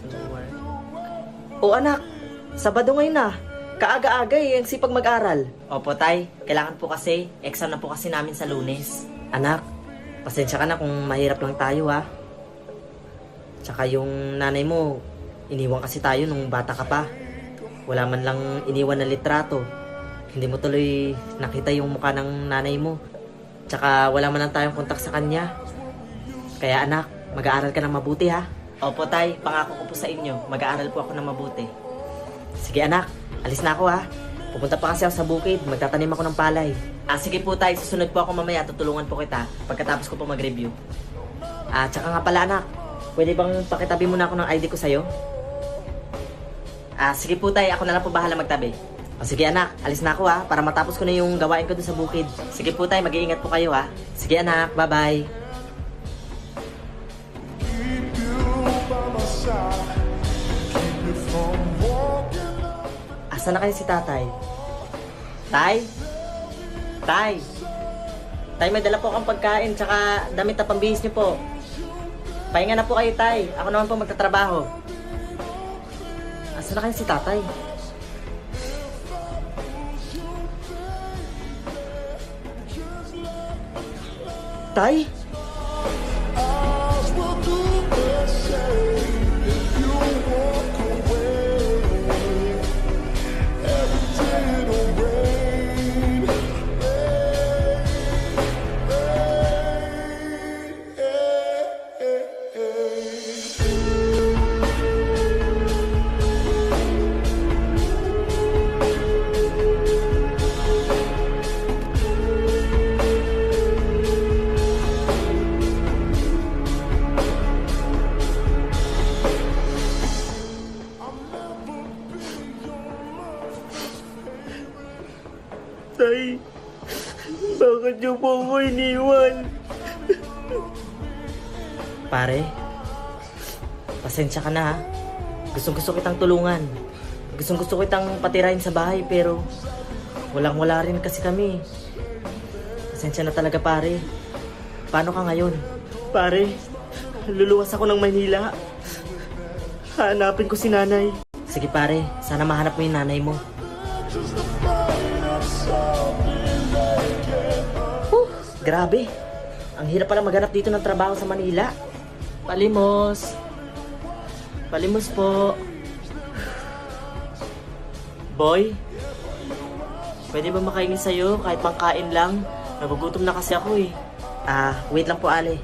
to work. O anak, Sabado ngayon na. Kaaga-aga ang sipag mag-aral. Opo, tay. Kailangan po kasi, exam na po kasi namin sa Lunes. Anak, pasensya ka na kung mahirap lang tayo ha. Tsaka yung nanay mo, iniwan kasi tayo nung bata ka pa. Wala man lang iniwan na litrato. Hindi mo tuloy nakita yung mukha ng nanay mo. Tsaka wala man lang tayong kontak sa kanya. Kaya anak, mag-aaral ka ng mabuti ha. Opo, tay. Pangako ko po sa inyo. Mag-aaral po ako ng mabuti. Sige anak, alis na ako ha. Pupunta pa kasi ako sa bukid, magtatanim ako ng palay. Sige po, tay. Susunod po ako mamaya. Tutulungan po kita pagkatapos ko po mag-review. Tsaka nga pala anak, pwede bang pakitabi mo na ako ng ID ko sa'yo? Sige po, tay. Ako na lang po bahala magtabi. Sige anak, alis na ako ha, para matapos ko na yung gawain ko dun sa bukid. Sige po, tay. Mag-iingat po kayo, ha. Sige anak, bye-bye. Asa na kayo si tatay? Tay? Tay? Tay, may dala po akong pagkain, tsaka damit na pambihis niyo po. Pahinga na po kayo, tay. Ako naman po magtatrabaho. Asa na kayo si tatay? Tay? Tay, bakit niyo po ako iniwan? Pare, pasensya ka na ha. Gustong-gusto kitang tulungan. Gustong-gusto kitang patirahin sa bahay pero walang-wala rin kasi kami. Pasensya na talaga pare. Paano ka ngayon? Pare, luluwas ako ng Maynila. Hanapin ko si nanay. Sige pare, sana mahanap mo yung nanay mo. Grabe. Ang hirap pala maghanap dito ng trabaho sa Manila. Palimos. Palimos po. Boy, pwede ba makaingin sa'yo kahit pangkain lang? Nagugutom na kasi ako eh. Wait lang po Ale.